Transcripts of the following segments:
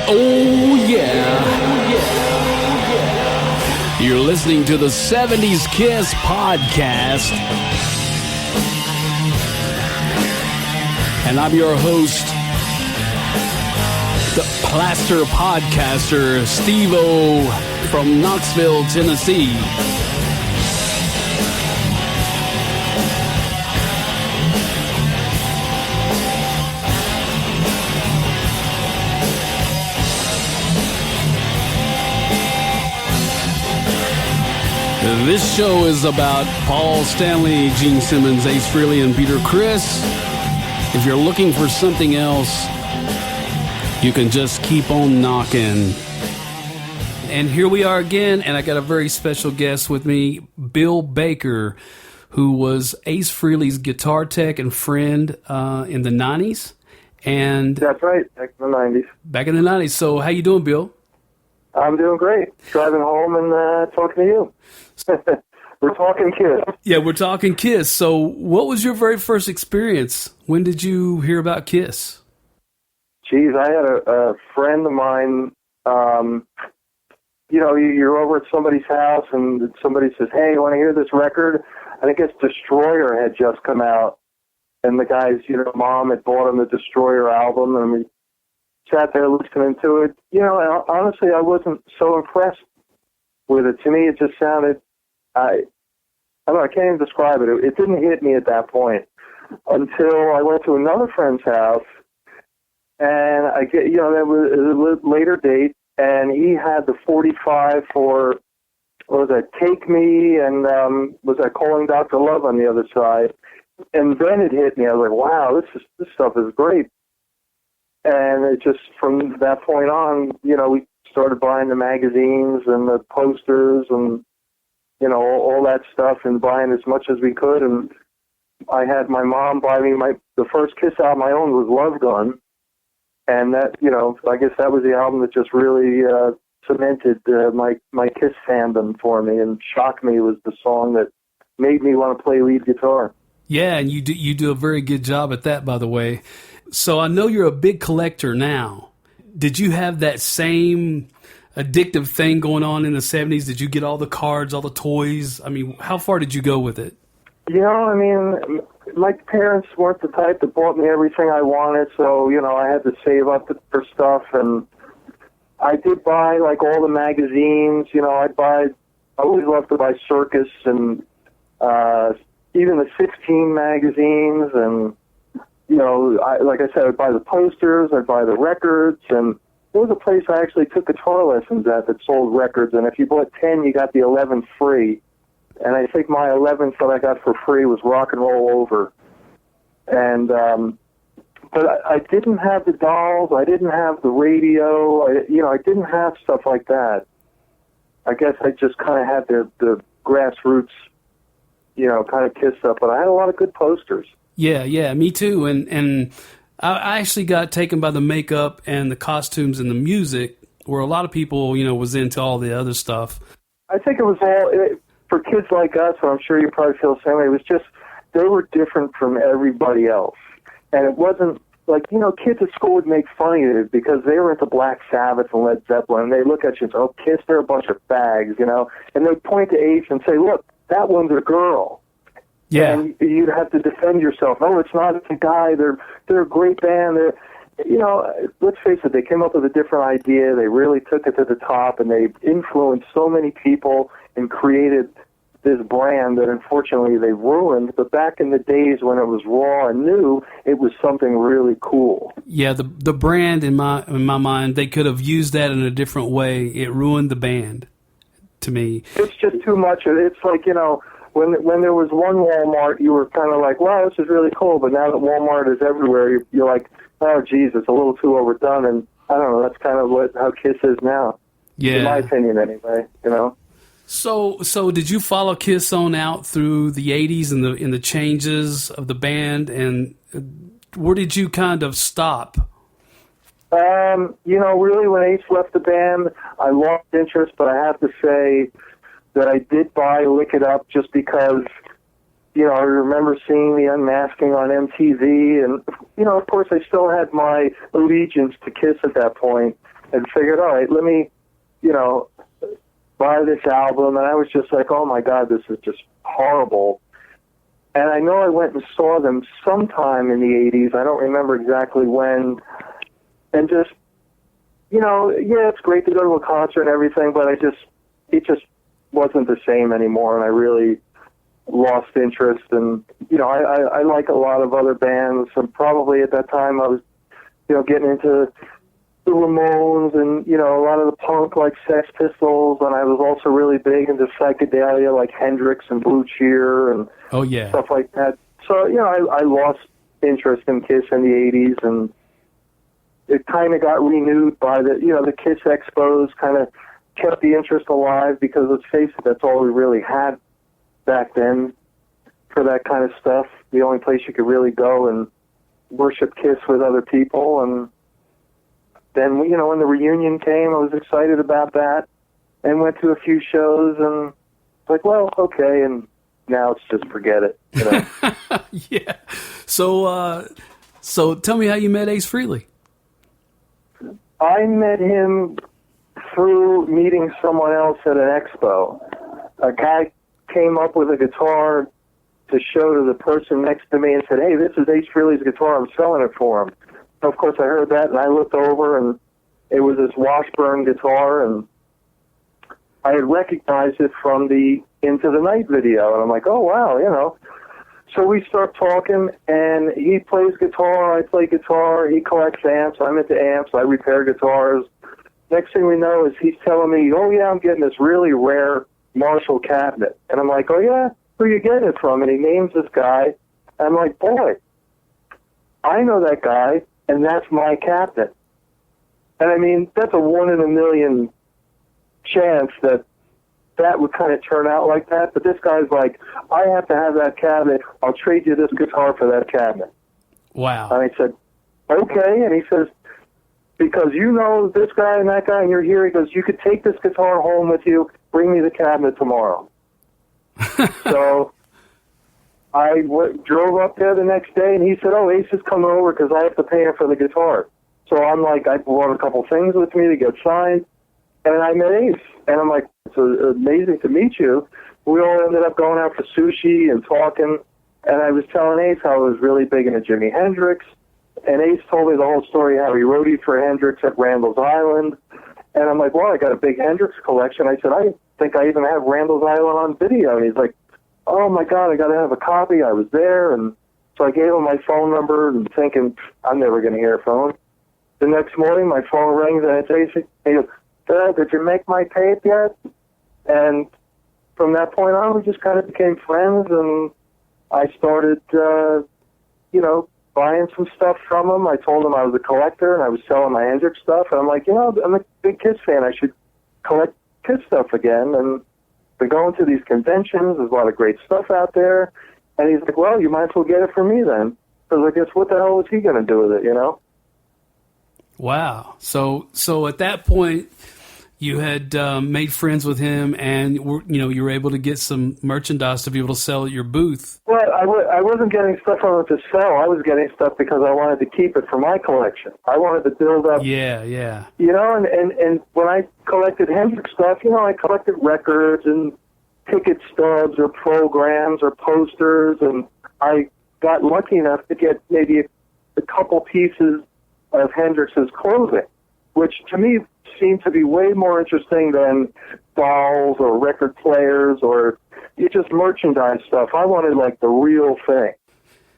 Oh, yeah. You're listening to the 70s Kiss podcast. And I'm your host, the Plaster Podcaster, Steve-O from Knoxville, Tennessee. This show is about Paul Stanley, Gene Simmons, Ace Frehley, and Peter Criss. If you're looking for something else, you can just keep on knocking. And here we are again, and I got a very special guest with me, Bill Baker, who was Ace Frehley's guitar tech and friend in the 90s. And that's right, back in the 90s. Back in the 90s. So how you doing, Bill? I'm doing great. Driving home and talking to you. We're talking Kiss. Yeah, we're talking Kiss. So what was your very first experience? When did you hear about Kiss? Geez, I had a friend of mine, you're over at somebody's house and somebody says, hey, you want to hear this record? I think it's Destroyer had just come out. And the guy's, mom had bought him the Destroyer album, and we sat there listening to it. And honestly, I wasn't so impressed with it. To me, it just sounded, I don't know, I can't even describe it. It didn't hit me at that point until I went to another friend's house, and I get, that was a later date, and he had the 45 for, what was that, Take Me, and was that Calling Dr. Love on the other side. And then it hit me. I was like, wow, this stuff is great. And it just, from that point on, we started buying the magazines and the posters and, all that stuff, and buying as much as we could. And I had my mom buy me the first Kiss album I owned was Love Gun. And that, I guess that was the album that just really cemented my Kiss fandom for me, and Shock Me was the song that made me want to play lead guitar. Yeah, and you do a very good job at that, by the way. So I know you're a big collector now. Did you have that same addictive thing going on in the 70s? Did you get all the cards, all the toys? I mean, how far did you go with it? My parents weren't the type that bought me everything I wanted, so, I had to save up for stuff, and I did buy, all the magazines. I always loved to buy Circus and even the 16 magazines, and like I said, I'd buy the posters, I'd buy the records, and there was a place I actually took guitar lessons at that sold records, and if you bought 10, you got the 11th free. And I think my 11th that I got for free was Rock and Roll Over. And, but I didn't have the dolls, I didn't have the radio, I didn't have stuff like that. I guess I just kind of had the grassroots, kind of Kiss stuff, but I had a lot of good posters. Yeah, me too. And I actually got taken by the makeup and the costumes and the music, where a lot of people, was into all the other stuff. I think it was all, for kids like us, and I'm sure you probably feel the same way, it was just, they were different from everybody else. And it wasn't, kids at school would make fun of it because they were into Black Sabbath and Led Zeppelin, and they look at you and say, oh, Kiss, they're a bunch of fags, and they'd point to Ace and say, look, that one's a girl. Yeah. And you'd have to defend yourself. No, it's not. It's a guy. They're a great band. Let's face it, they came up with a different idea. They really took it to the top, and they influenced so many people and created this brand that unfortunately they've ruined. But back in the days when it was raw and new, it was something really cool. Yeah, the brand, in my mind, they could have used that in a different way. It ruined the band, to me. It's just too much. It's like, when there was one Walmart, you were kind of like, wow, this is really cool. But now that Walmart is everywhere, you're like, oh, geez, it's a little too overdone. And I don't know, that's kind of how Kiss is now. Yeah. In my opinion, anyway, So did you follow Kiss on out through the 80s and the changes of the band? And where did you kind of stop? Really, when Ace left the band, I lost interest, but I have to say that I did buy Lick It Up just because I remember seeing the unmasking on MTV, and, of course I still had my allegiance to Kiss at that point, and figured, all right, let me, buy this album, and I was just like, oh my God, this is just horrible. And I know I went and saw them sometime in the 80s, I don't remember exactly when, and just, it's great to go to a concert and everything, but it just wasn't the same anymore, and I really lost interest. And I like a lot of other bands, and probably at that time I was getting into the Ramones and a lot of the punk like Sex Pistols, and I was also really big into psychedelia like Hendrix and Blue Cheer and stuff like that. So I lost interest in Kiss in the 80s, and it kind of got renewed by the Kiss Expos kind of kept the interest alive, because let's face it, that's all we really had back then for that kind of stuff. The only place you could really go and worship Kiss with other people. And then, when the reunion came, I was excited about that and went to a few shows, and like, well, okay, and now it's just forget it. Yeah. So tell me how you met Ace Frehley. I met him through meeting someone else at an expo. A guy came up with a guitar to show to the person next to me and said, hey, this is Ace Frehley's guitar, I'm selling it for him. And of course I heard that, and I looked over, and it was this Washburn guitar, and I had recognized it from the Into the Night video, and I'm like, oh wow, So we start talking, and he plays guitar, I play guitar, he collects amps, I'm into amps, I repair guitars. Next thing we know is he's telling me, oh yeah, I'm getting this really rare Marshall cabinet. And I'm like, oh yeah, who are you getting it from? And he names this guy. And I'm like, boy, I know that guy, and that's my cabinet. And I mean, that's a 1 in a million chance that would kind of turn out like that. But this guy's like, I have to have that cabinet. I'll trade you this guitar for that cabinet. Wow. And I said, okay. And he says, because you know this guy and that guy, and you're here, he goes, you could take this guitar home with you, bring me the cabinet tomorrow. So I drove up there the next day, and he said, oh, Ace is coming over because I have to pay him for the guitar. So I'm like, I brought a couple things with me to get signed, and I met Ace. And I'm like, it's amazing to meet you. We all ended up going out for sushi and talking, and I was telling Ace how I was really big into Jimi Hendrix, and Ace told me the whole story, how he roadied for Hendrix at Randall's Island. And I'm like, well, I got a big Hendrix collection. I said, I think I even have Randall's Island on video. And he's like, oh my God, I got to have a copy. I was there. And so I gave him my phone number and thinking, I'm never going to hear a phone. The next morning, my phone rings and it's Ace. He goes, Dad, did you make my tape yet? And from that point on, we just kind of became friends, and I started, buying some stuff from him. I told him I was a collector, and I was selling my Hendrix stuff, and I'm like, I'm a big Kiss fan. I should collect Kiss stuff again, and been going to these conventions. There's a lot of great stuff out there. And he's like, well, you might as well get it for me then. Because I guess what the hell was he going to do with it, Wow. So at that point, you had made friends with him, and you were able to get some merchandise to be able to sell at your booth. Well, I wasn't getting stuff I wanted to sell. I was getting stuff because I wanted to keep it for my collection. I wanted to build up. Yeah. And when I collected Hendrix stuff, I collected records and ticket stubs or programs or posters, and I got lucky enough to get maybe a couple pieces of Hendrix's clothing, which to me seemed to be way more interesting than dolls or record players or just merchandise stuff. I wanted like the real thing.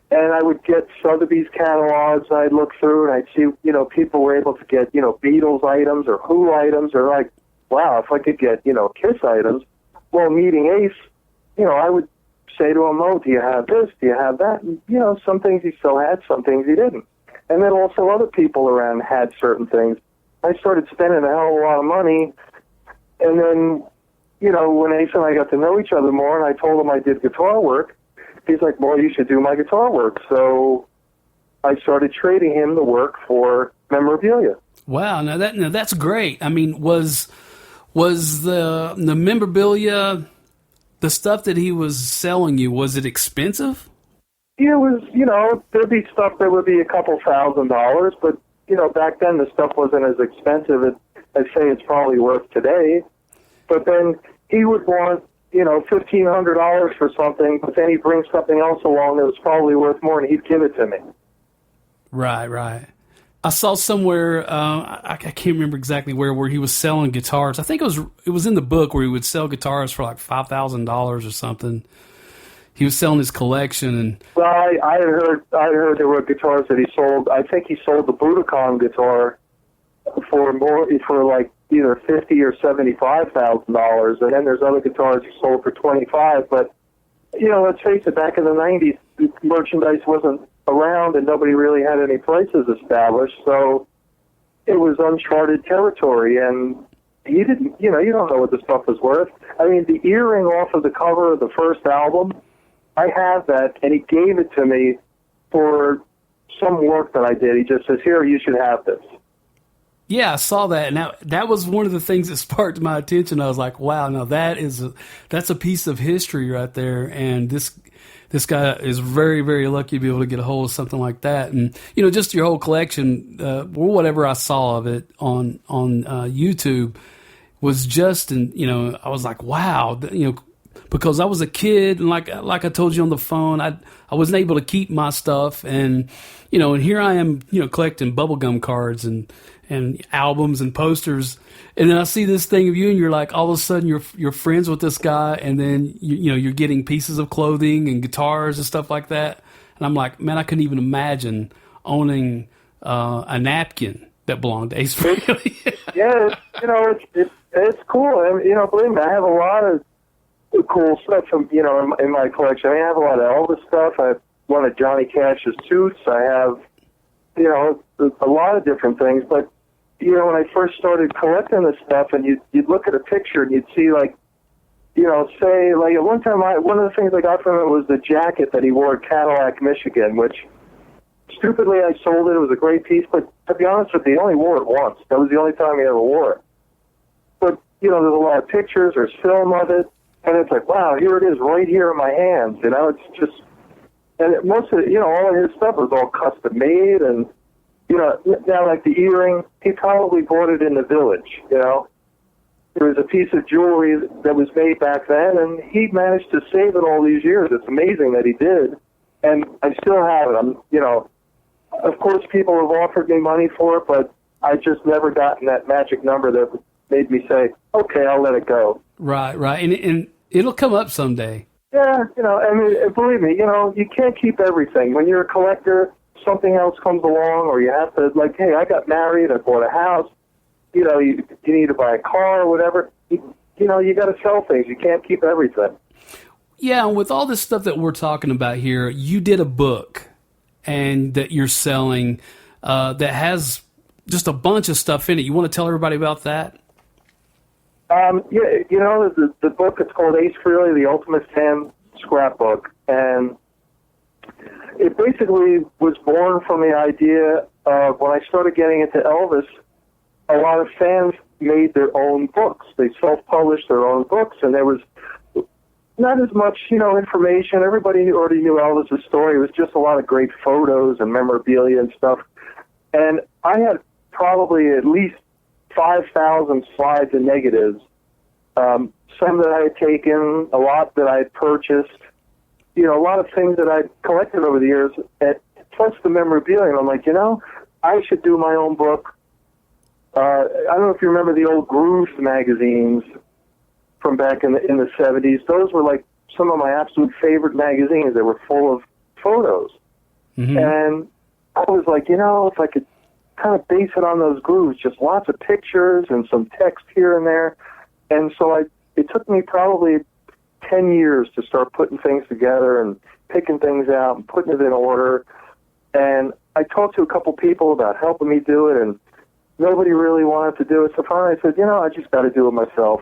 And I would get Sotheby's catalogs, I'd look through and I'd see, people were able to get, Beatles items or Who items, or like, wow, if I could get, Kiss items. Well, meeting Ace, I would say to him, oh, do you have this? Do you have that? And, some things he still had, some things he didn't. And then also other people around had certain things. I started spending a hell of a lot of money. And then, when Ace and I got to know each other more and I told him I did guitar work, he's like, well, you should do my guitar work. So I started trading him the work for memorabilia. Wow, now that's great. I mean, was the memorabilia the stuff that he was selling you, was it expensive? It was, there'd be stuff that would be a couple $1,000s, but, back then the stuff wasn't as expensive as say it's probably worth today. But then he would want, $1,500 for something, but then he'd bring something else along that was probably worth more, and he'd give it to me. Right. I saw somewhere, I can't remember exactly where he was selling guitars. I think it was in the book where he would sell guitars for like $5,000 or something. He was selling his collection, and well, I had heard there were guitars that he sold. I think he sold the Budokan guitar for like either $50,000 or $75,000, and then there's other guitars he sold for $25,000. But let's face it, back in the '90s, merchandise wasn't around, and nobody really had any prices established, so it was uncharted territory, and you didn't, you don't know what the stuff was worth. I mean, the earring off of the cover of the first album, I have that, and he gave it to me for some work that I did. He just says, "Here, you should have this." Yeah, I saw that, and that was one of the things that sparked my attention. I was like, "Wow, now that's a piece of history right there." And this guy is very, very lucky to be able to get a hold of something like that. And just your whole collection, whatever I saw of it on YouTube, was just, and I was like, "Wow," because I was a kid, and like I told you on the phone, I wasn't able to keep my stuff, and and here I am, collecting bubblegum cards and albums and posters, and then I see this thing of you, and you're like, all of a sudden you're friends with this guy, and then you're getting pieces of clothing and guitars and stuff like that, and I'm like, man, I couldn't even imagine owning a napkin that belonged to Ace Frehley. Yeah, it's cool. I mean, believe me, I have a lot of cool stuff from in my collection. I mean, I have a lot of Elvis stuff. I have one of Johnny Cash's suits. I have a lot of different things, but when I first started collecting this stuff, and you'd look at a picture and you'd see say at one time one of the things I got from it was the jacket that he wore at Cadillac, Michigan, which stupidly I sold it. It was a great piece, but to be honest with you, he only wore it once. That was the only time he ever wore it. But there's a lot of pictures, there's film of it, and it's like, wow, here it is right here in my hands. It's just, and most of all of his stuff was all custom made, and now, like the earring, he probably bought it in the village, It was a piece of jewelry that was made back then, and he managed to save it all these years. It's amazing that he did, and I still have it. Of course, people have offered me money for it, but I just never gotten that magic number that made me say, okay, I'll let it go. Right, and it'll come up someday. Yeah, I mean, believe me, you can't keep everything. When you're a collector, something else comes along, or you have to, hey, I got married, I bought a house, you need to buy a car or whatever. You got to sell things. You can't keep everything. Yeah, and with all this stuff that we're talking about here, you did a book and that you're selling that has just a bunch of stuff in it. You want to tell everybody about that? Yeah, the book, it's called Ace Frehley, The Ultimate Fan Scrapbook, and it basically was born from the idea of when I started getting into Elvis, a lot of fans made their own books. They self-published their own books, and there was not as much, information. Everybody already knew Elvis's story. It was just a lot of great photos and memorabilia and stuff. And I had probably at least 5,000 slides and negatives, some that I had taken, a lot that I had purchased, a lot of things that I'd collected over the years, plus the memorabilia. And I'm like, I should do my own book. I don't know if you remember the old Grooves magazines from back in the 70s. Those were like some of my absolute favorite magazines. They were full of photos. Mm-hmm. And I was like, if I could kind of base it on those grooves, just lots of pictures and some text here and there. And so it took me probably 10 years to start putting things together and picking things out and putting it in order. And I talked to a couple people about helping me do it, and nobody really wanted to do it. So finally I said, I just got to do it myself.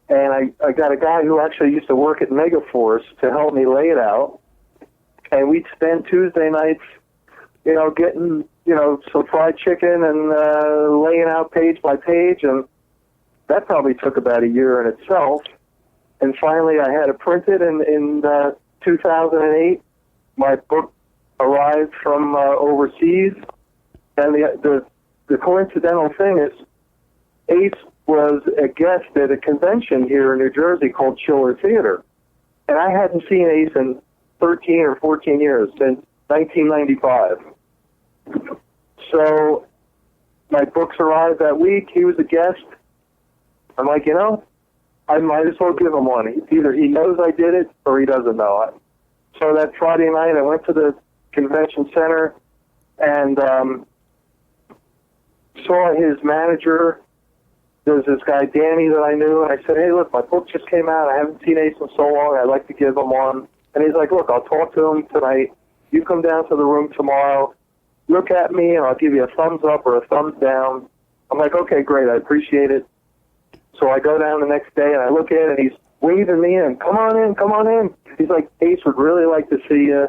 And I got a guy who actually used to work at Megaforce to help me lay it out. And we'd spend Tuesday nights, getting, some fried chicken and laying out page by page. And that probably took about a year in itself. And finally, I had it printed in 2008. My book arrived from overseas, and the coincidental thing is, Ace was a guest at a convention here in New Jersey called Chiller Theater, and I hadn't seen Ace in 13 or 14 years, since 1995. So my books arrived that week. He was a guest. I'm like, I might as well give him one. Either he knows I did it or he doesn't know it. So that Friday night, I went to the convention center and saw his manager. There's this guy, Danny, that I knew, and I said, hey, look, my book just came out. I haven't seen Ace in so long. I'd like to give him one. And he's like, look, I'll talk to him tonight. You come down to the room tomorrow, look at me, and I'll give you a thumbs up or a thumbs down. I'm like, okay, great, I appreciate it. So I go down the next day, and I look at it, and he's waving me in. Come on in, come on in. He's like, Ace would really like to see you.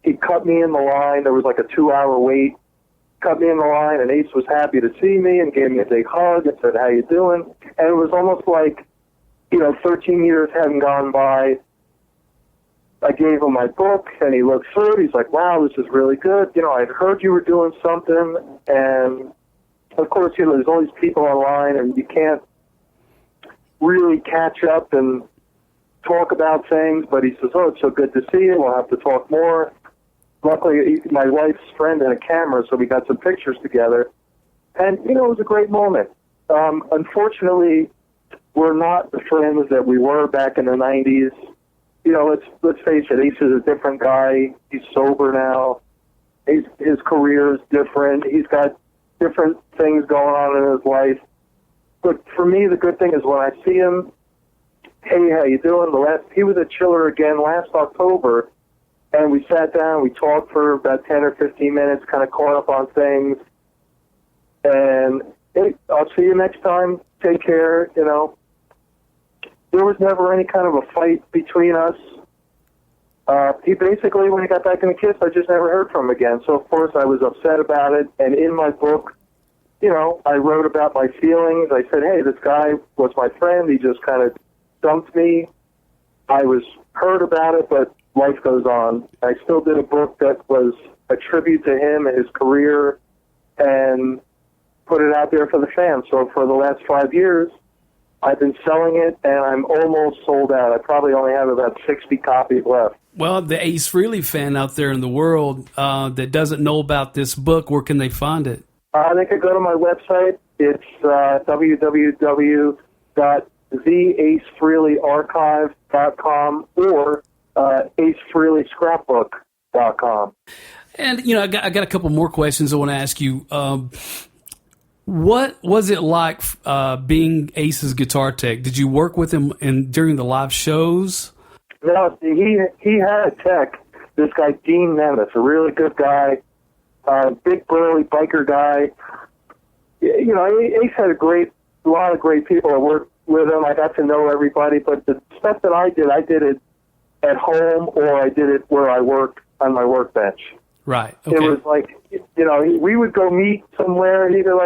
He cut me in the line. There was like a 2-hour wait. Cut me in the line, and Ace was happy to see me and gave me a big hug and said, how you doing? And it was almost like, 13 years hadn't gone by. I gave him my book, and he looked through it. He's like, wow, this is really good. I'd heard you were doing something. And, of course, there's all these people online, and you can't really catch up and talk about things. But he says, oh, it's so good to see you. We'll have to talk more. Luckily, my wife's friend had a camera, so we got some pictures together. And, it was a great moment. Unfortunately, we're not the friends that we were back in the 90s. Let's face it, Ace is a different guy. He's sober now. His career is different. He's got different things going on in his life. But for me, the good thing is when I see him, hey, how you doing? He was at Chiller again last October, and we sat down, we talked for about 10 or 15 minutes, kind of caught up on things. And, hey, I'll see you next time. Take care, There was never any kind of a fight between us. He basically, when he got back in the Kiss, I just never heard from him again. So, of course, I was upset about it. And in my book, I wrote about my feelings. I said, hey, this guy was my friend. He just kind of dumped me. I was hurt about it, but life goes on. I still did a book that was a tribute to him and his career and put it out there for the fans. So for the last 5 years, I've been selling it, and I'm almost sold out. I probably only have about 60 copies left. Well, the Ace Frehley fan out there in the world that doesn't know about this book, where can they find it? They could go to my website. It's www.theacefrehleyarchive.com or acefrehlyscrapbook.com. And, I got a couple more questions I want to ask you. What was it like being Ace's guitar tech? Did you work with him during the live shows? No, he had a tech, this guy, Dean Nemes, a really good guy, big, burly biker guy. Ace had a lot of great people that worked with him. I got to know everybody, but the stuff that I did it at home or I did it where I worked on my workbench. Right. Okay. It was like, we would go meet somewhere, and either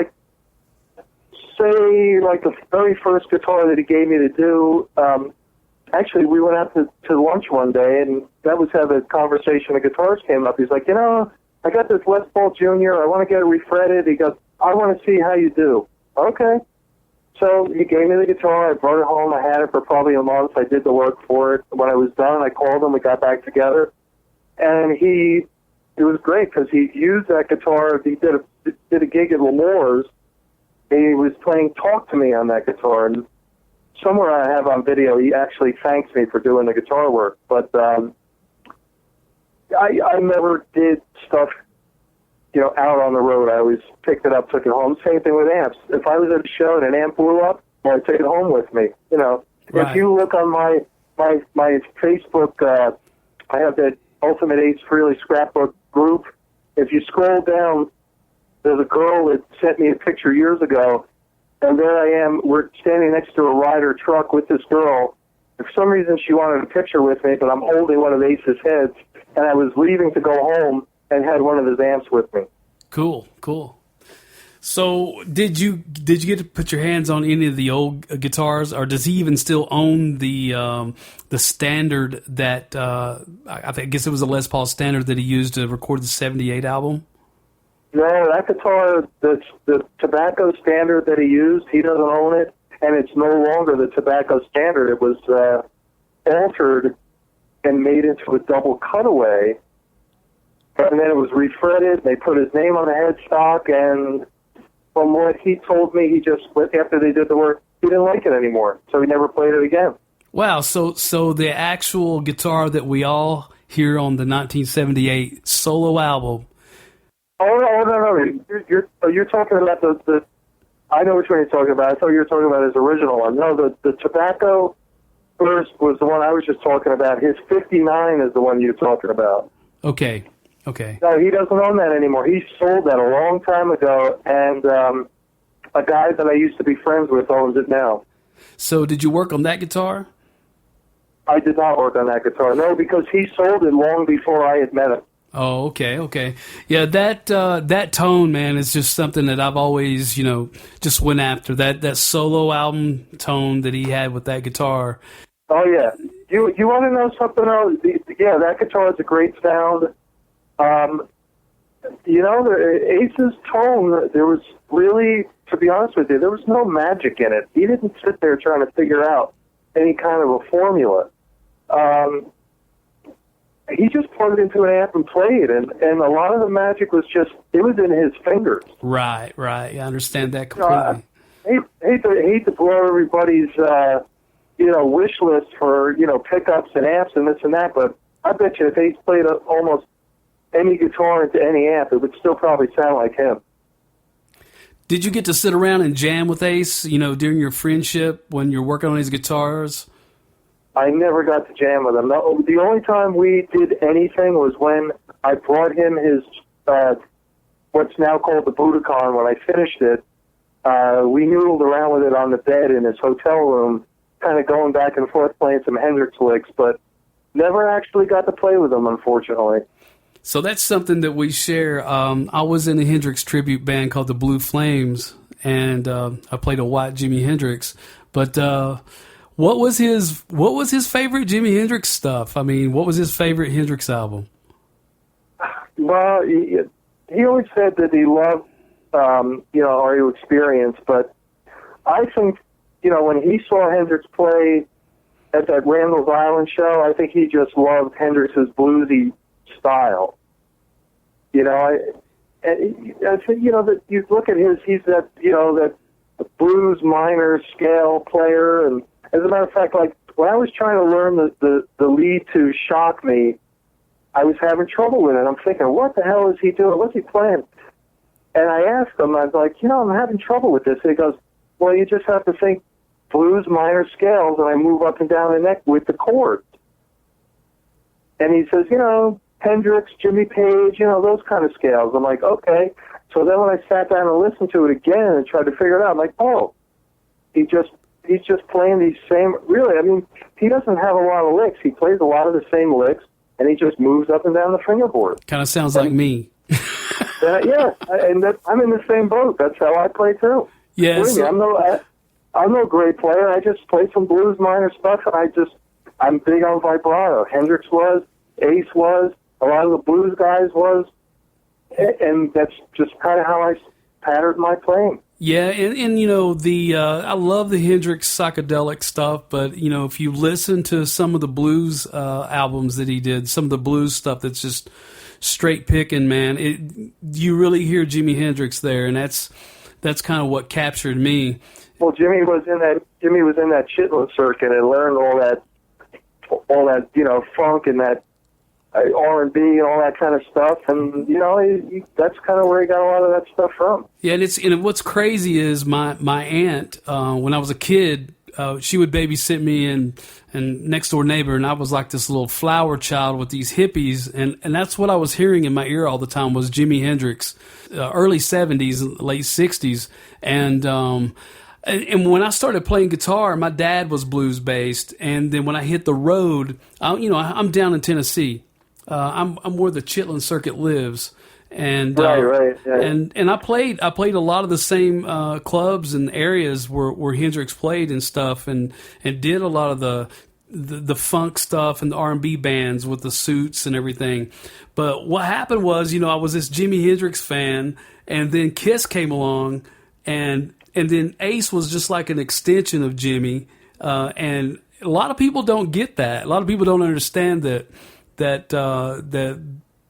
say the very first guitar that he gave me to do, actually, we went out to lunch one day, and that was how the conversation of guitars came up. He's like, I got this Les Paul Jr., I want to get it refretted. He goes, I want to see how you do. Okay. So he gave me the guitar, I brought it home, I had it for probably a month, I did the work for it. When I was done, I called him, we got back together, and it was great, because he used that guitar, he did a gig at L'Amour's. He was playing Talk to Me on that guitar, and somewhere I have on video, he actually thanks me for doing the guitar work. But I never did stuff, out on the road. I always picked it up, took it home. Same thing with amps. If I was at a show and an amp blew up, I'd take it home with me. Right. If you look on my Facebook, I have that Ultimate Ace Frehley Scrapbook group. If you scroll down, there's a girl that sent me a picture years ago, and there I am. We're standing next to a Ryder truck with this girl. For some reason, she wanted a picture with me, but I'm holding one of Ace's heads, and I was leaving to go home and had one of his amps with me. Cool. So did you get to put your hands on any of the old guitars, or does he even still own the standard that I guess it was a Les Paul standard that he used to record the '78 album? No, that guitar, the tobacco standard that he used, he doesn't own it, and it's no longer the tobacco standard. It was altered and made into a double cutaway, and then it was refretted. They put his name on the headstock, and from what he told me, he just, after they did the work, he didn't like it anymore, so he never played it again. Wow, so the actual guitar that we all hear on the 1978 solo album. Oh no! You're talking about the I know which one you're talking about. I thought you were talking about his original one. No, the tobacco first was the one I was just talking about. His 59 is the one you're talking about. Okay. No, he doesn't own that anymore. He sold that a long time ago, and a guy that I used to be friends with owns it now. So did you work on that guitar? I did not work on that guitar, no, because he sold it long before I had met him. Oh, okay. Yeah, that tone, man, is just something that I've always, just went after. That solo album tone that he had with that guitar. Oh, yeah. You want to know something else? Yeah, that guitar has a great sound. The Ace's tone, there was really, to be honest with you, there was no magic in it. He didn't sit there trying to figure out any kind of a formula. He just plugged into an amp and played, and a lot of the magic was just, it was in his fingers. Right. I understand that completely. I hate to blow everybody's, wish list for, pickups and amps and this and that, but I bet you if Ace played almost any guitar into any amp, it would still probably sound like him. Did you get to sit around and jam with Ace, during your friendship when you're working on his guitars? I never got to jam with him. The only time we did anything was when I brought him his, what's now called the Budokan. When I finished it, we noodled around with it on the bed in his hotel room, kind of going back and forth playing some Hendrix licks, but never actually got to play with him, unfortunately. So that's something that we share. I was in a Hendrix tribute band called the Blue Flames, and I played a white Jimi Hendrix. But what was his favorite Jimi Hendrix stuff? I mean, what was his favorite Hendrix album? Well, he always said that he loved, REO Experience, but I think, when he saw Hendrix play at that Randall's Island show, I think he just loved Hendrix's bluesy style. I think, that you look at he's that, that blues minor scale player, and as a matter of fact, like, when I was trying to learn the lead to Shock Me, I was having trouble with it. I'm thinking, what the hell is he doing? What's he playing? And I asked him, I was like, I'm having trouble with this. And he goes, well, you just have to think blues minor scales, and I move up and down the neck with the chords. And he says, Hendrix, Jimmy Page, those kind of scales. I'm like, okay. So then when I sat down and listened to it again and tried to figure it out, I'm like, oh, he's just playing these same, really, I mean, he doesn't have a lot of licks. He plays a lot of the same licks, and he just moves up and down the fingerboard. Kind of sounds like me. Yeah, and I'm in the same boat. That's how I play, too. Yes. I'm no great player. I just play some blues minor stuff, and I'm big on vibrato. Hendrix was, Ace was, a lot of the blues guys was, and that's just kind of how I patterned my playing. Yeah, and I love the Hendrix psychedelic stuff, but if you listen to some of the blues albums that he did, some of the blues stuff that's just straight picking, man, you really hear Jimi Hendrix there, and that's kind of what captured me. Well, Jimmy was in that Chitlin circuit and learned all that funk and that R&B and all that kind of stuff, and that's kind of where he got a lot of that stuff from. Yeah, and what's crazy is my aunt, when I was a kid, she would babysit me and next door neighbor, and I was like this little flower child with these hippies, and that's what I was hearing in my ear all the time was Jimi Hendrix, early 70s, late 60s, and when I started playing guitar, my dad was blues based, and then when I hit the road, I'm down in Tennessee. I'm where the Chitlin circuit lives, And right. And I played a lot of the same clubs and areas where Hendrix played and stuff, and did a lot of the funk stuff and the R&B bands with the suits and everything. But what happened was, I was this Jimi Hendrix fan, and then Kiss came along, and then Ace was just like an extension of Jimmy. And a lot of people don't get that. A lot of people don't understand that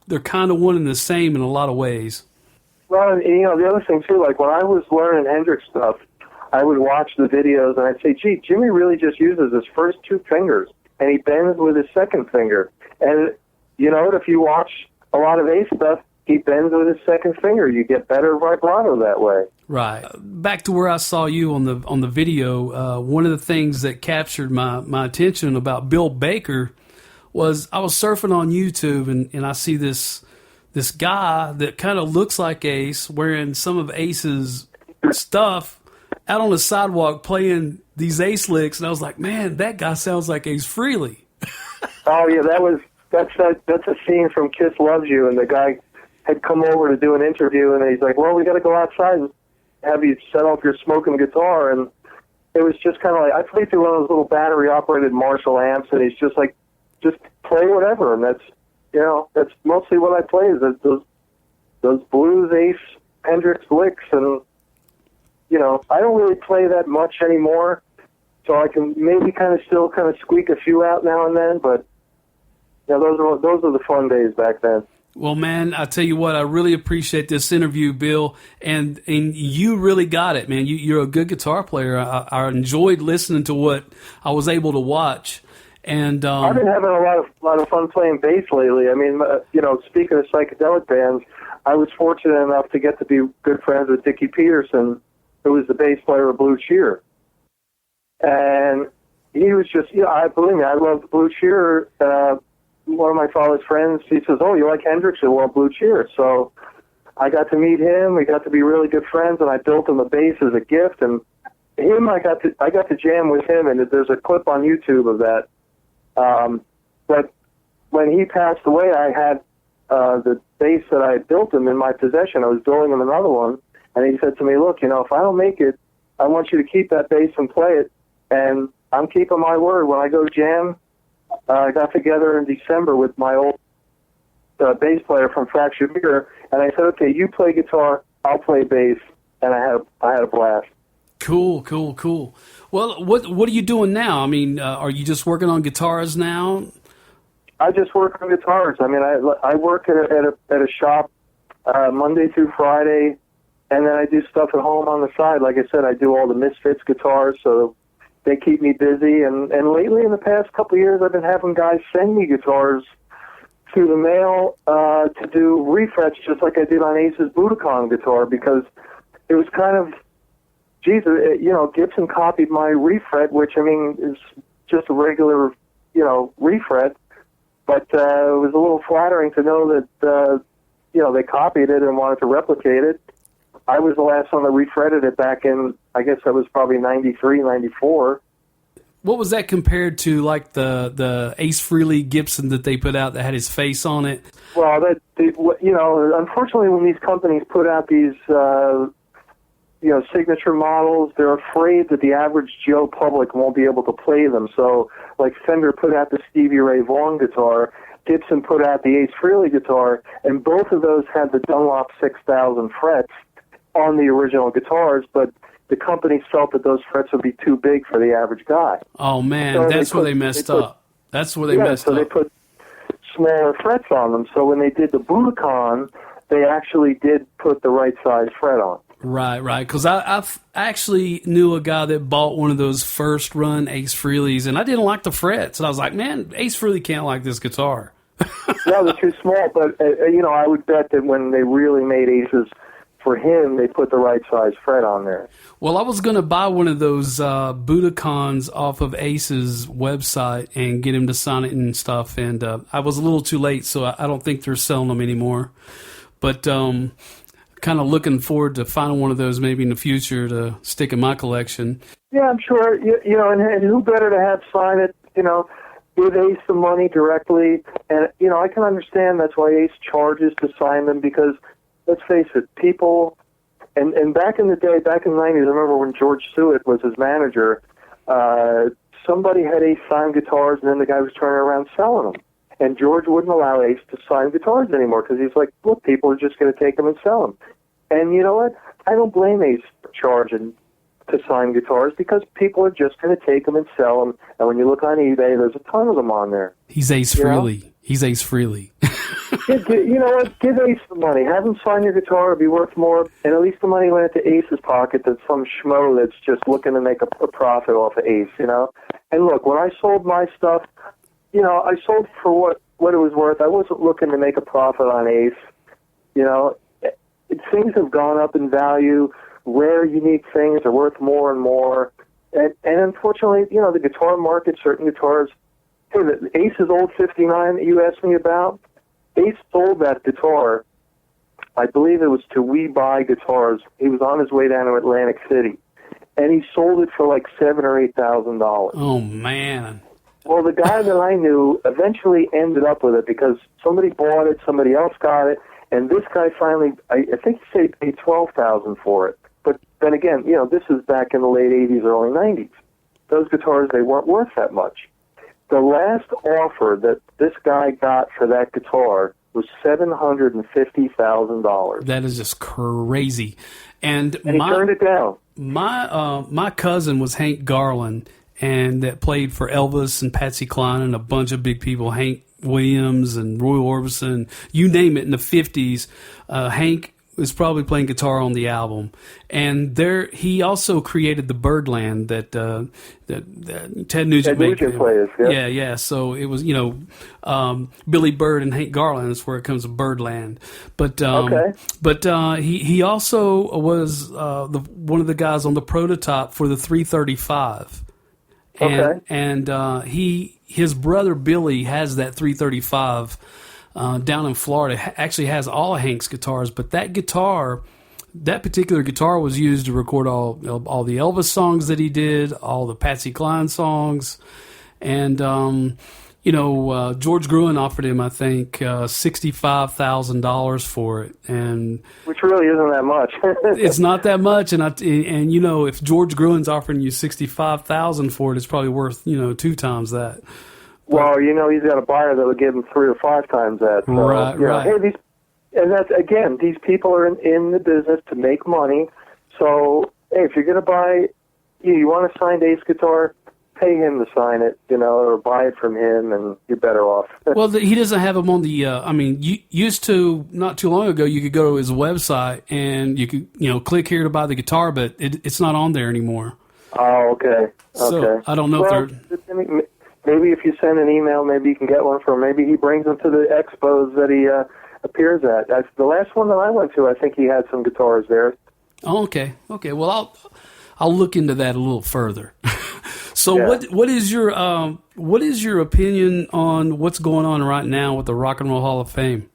they're kind of one and the same in a lot of ways. Well, the other thing too, like when I was learning Hendrix stuff, I would watch the videos and I'd say, gee, Jimmy really just uses his first two fingers, and he bends with his second finger. And you know what? If you watch a lot of Ace stuff, he bends with his second finger. You get better vibrato that way. Right. Back to where I saw you on the video, one of the things that captured my attention about Bill Baker was I was surfing on YouTube and I see this guy that kind of looks like Ace wearing some of Ace's stuff out on the sidewalk playing these Ace licks, and I was like, man, that guy sounds like Ace Frehley. Oh yeah, that's a scene from Kiss Loves You, and the guy had come over to do an interview, and he's like, well, we got to go outside and have you set up your smoking guitar. And it was just kind of like, I played through one of those little battery operated Marshall amps, and he's just like, just play whatever. And that's mostly what I play, is those blues Ace Hendrix licks. And I don't really play that much anymore, so I can maybe still squeak a few out now and then, but those are the fun days back then. Well, man, I tell you what, I really appreciate this interview, Bill, and you really got it, man. You're a good guitar player. I enjoyed listening to what I was able to watch, and I've been having a lot of fun playing bass lately. I mean, speaking of psychedelic bands, I was fortunate enough to get to be good friends with Dickie Peterson, who was the bass player of Blue Cheer, and he was just, believe me, I love Blue Cheer. One of my father's friends, he says, "Oh, you like Hendrix? Well, Blue Cheer." So I got to meet him. We got to be really good friends, and I built him a bass as a gift. And I got to jam with him, and there's a clip on YouTube of that. But when he passed away, I had the bass that I had built him in my possession. I was building him another one, and he said to me, "Look, if I don't make it, I want you to keep that bass and play it." And I'm keeping my word. When I go jam, I got together in December with my old bass player from Fractured Mirror, and I said, "Okay, you play guitar, I'll play bass," and I had a blast. Cool. Well, what are you doing now? I mean, are you just working on guitars now? I just work on guitars. I mean, I work at a shop Monday through Friday, and then I do stuff at home on the side. Like I said, I do all the Misfits guitars, so they keep me busy, and lately in the past couple of years, I've been having guys send me guitars through the mail to do refrets, just like I did on Ace's Budokan guitar, because it was kind of, Gibson copied my refret, which, I mean, is just a regular, refret, but it was a little flattering to know that, they copied it and wanted to replicate it. I was the last one that refretted it back in, I guess that was probably 93, 94. What was that compared to, like the Ace Frehley Gibson that they put out that had his face on it? Well, unfortunately, when these companies put out these, signature models, they're afraid that the average Joe public won't be able to play them. So, like Fender put out the Stevie Ray Vaughan guitar, Gibson put out the Ace Frehley guitar, and both of those had the Dunlop 6000 frets on the original guitars, but the companies felt that those frets would be too big for the average guy. Oh, man, so that's where they messed up. That's where they messed up. So they put smaller frets on them. So when they did the Budokan, they actually did put the right size fret on. Right. Because I actually knew a guy that bought one of those first run Ace Frehleys, and I didn't like the frets. And I was like, man, Ace Frehley can't like this guitar. No, they're too small. But, I would bet that when they really made Aces for him, they put the right size fret on there. Well, I was going to buy one of those Budokans off of Ace's website and get him to sign it and stuff, and I was a little too late, so I don't think they're selling them anymore. But kind of looking forward to finding one of those maybe in the future to stick in my collection. Yeah, I'm sure. And who better to have sign it? give Ace the money directly. And, you know, I can understand that's why Ace charges to sign them because, let's face it, people, and back in the day, back in the 90s, I remember when George Stewart was his manager, somebody had Ace sign guitars, and then the guy was turning around selling them. And George wouldn't allow Ace to sign guitars anymore because he's like, look, people are just going to take them and sell them. And you know what? I don't blame Ace for charging to sign guitars because people are just going to take them and sell them. And when you look on eBay, there's a ton of them on there. He's Ace Frehley. He's Ace Frehley. You know what? Give Ace the money. Have him sign your guitar. It'll be worth more. And at least the money went into Ace's pocket than some schmo that's just looking to make a profit off of Ace, you know? And look, when I sold my stuff, you know, I sold for what it was worth. I wasn't looking to make a profit on Ace. You know, things have gone up in value. Rare, unique things are worth more and more. And unfortunately, you know, the guitar market, certain guitars, hey, the Ace's old 59 that you asked me about, Ace sold that guitar, I believe it was to We Buy Guitars. He was on his way down to Atlantic City. And he sold it for like $7,000 or $8,000. Oh, man. Well, the guy that I knew eventually ended up with it because somebody bought it, somebody else got it, and this guy finally, I think he said he paid $12,000 for it. But then again, you know, this is back in the late 80s, early 90s. Those guitars, they weren't worth that much. The last offer that this guy got for that guitar was $750,000. That is just crazy. And he turned it down. My cousin was Hank Garland, and that played for Elvis and Patsy Cline and a bunch of big people, Hank Williams and Roy Orbison, you name it, in the 50s. Hank was probably playing guitar on the album. And he also created the Birdland that Ted Nugent made. Plays, yeah. Yeah. So it was, you know, Billy Bird and Hank Garland is where it comes to Birdland. But he also was one of the guys on the prototype for the 335. And his brother Billy has that 335 down in Florida. Actually has all of Hank's guitars, but that particular guitar was used to record all the Elvis songs that he did, all the Patsy Cline songs, and George Gruen offered him, I think, $65,000 for it, and which really isn't that much. It's not that much, and you know, if George Gruen's offering you $65,000 for it, it's probably worth 2 times that. Well, you know, he's got a buyer that would give him 3 or 5 times that. So, right. Hey, these people are in the business to make money. So, hey, if you're going to buy, you want a signed Ace guitar, pay him to sign it, or buy it from him, and you're better off. Well, he doesn't have them on the. You used to, not too long ago, you could go to his website and you could click here to buy the guitar, but it's not on there anymore. Oh, okay. So I don't know if they're. Maybe if you send an email, maybe you can get one from. Maybe he brings them to the expos that he appears at. The last one that I went to, I think he had some guitars there. Oh, okay. Well, I'll look into that a little further. So yeah. what is your opinion on what's going on right now with the Rock and Roll Hall of Fame?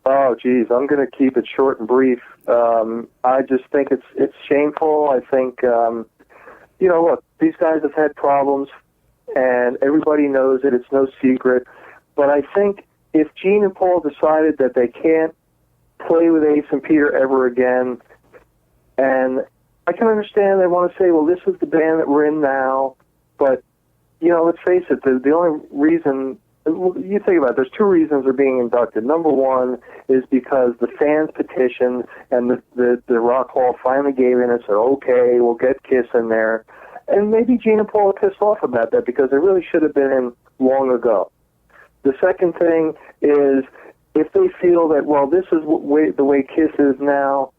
Oh, geez, I'm going to keep it short and brief. I just think it's shameful. I think look, these guys have had problems, and everybody knows it. It's no secret. But I think if Gene and Paul decided that they can't play with Ace and Peter ever again, and I can understand they want to say, well, this is the band that we're in now, but, let's face it, the only reason, you think about it, there's 2 reasons they're being inducted. Number one is because the fans petitioned, and the Rock Hall finally gave in and said, okay, we'll get Kiss in there. And maybe Gene and Paul are pissed off about that because they really should have been in long ago. The second thing is if they feel that, well, this is the way Kiss is now,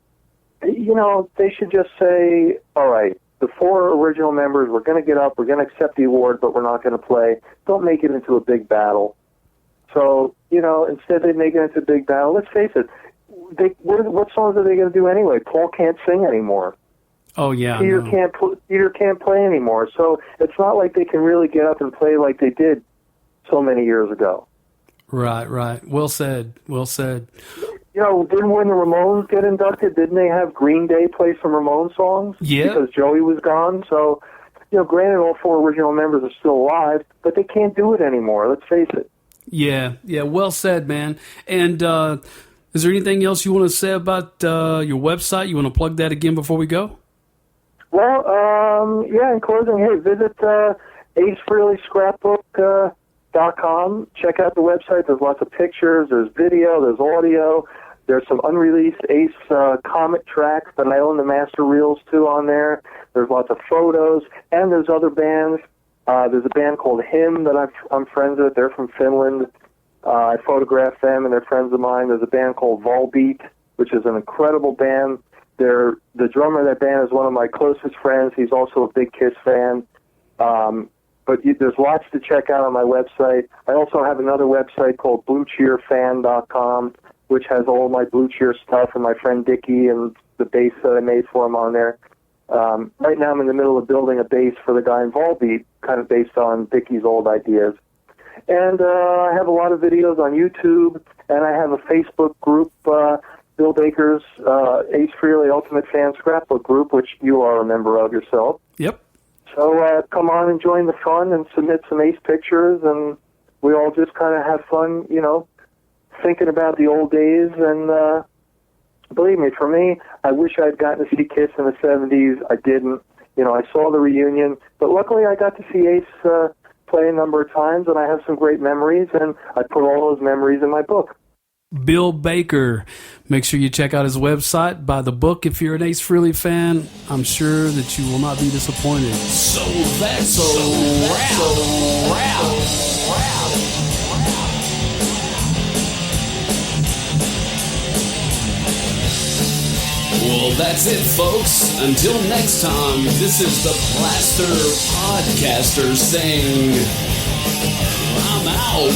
they should just say, all right, the 4 original members, we're going to get up, we're going to accept the award, but we're not going to play. Don't make it into a big battle. So, instead they make it into a big battle. Let's face it, what songs are they going to do anyway? Paul can't sing anymore. Oh, yeah. Peter can't play anymore. So it's not like they can really get up and play like they did so many years ago. Right. Well said. Didn't when the Ramones get inducted, didn't they have Green Day play some Ramones songs? Yeah. Because Joey was gone. So, granted all 4 original members are still alive, but they can't do it anymore. Let's face it. Yeah, well said, man. And is there anything else you want to say about your website? You want to plug that again before we go? Well, in closing, hey, visit acefreelyscrapbook.com. Check out the website. There's lots of pictures. There's video. There's audio. There's some unreleased Ace comic tracks that I own the master reels to on there. There's lots of photos, and there's other bands. There's a band called Him that I'm friends with. They're from Finland. I photographed them, and they're friends of mine. There's a band called Volbeat, which is an incredible band. The drummer of that band is one of my closest friends. He's also a big Kiss fan. There's lots to check out on my website. I also have another website called BlueCheerFan.com, which has all my Blue Cheer stuff and my friend Dickie and the bass that I made for him on there. Right now I'm in the middle of building a bass for the guy in Volbeat, kind of based on Dickie's old ideas. And I have a lot of videos on YouTube, and I have a Facebook group, Bill Baker's Ace Frehley Ultimate Fan Scrapbook group, which you are a member of yourself. Yep. So come on and join the fun and submit some Ace pictures, and we all just kind of have fun, thinking about the old days. And believe me, for me, I wish I'd gotten to see Kiss in the 70s. I didn't. I saw the reunion, but luckily I got to see Ace play a number of times, and I have some great memories, and I put all those memories in my book. Bill Baker. Make sure you check out his website, buy the book if you're an Ace Frehley fan. I'm sure that you will not be disappointed. So that's a wrap. Well, that's it, folks. Until next time, this is the Plaster Podcaster saying, I'm out.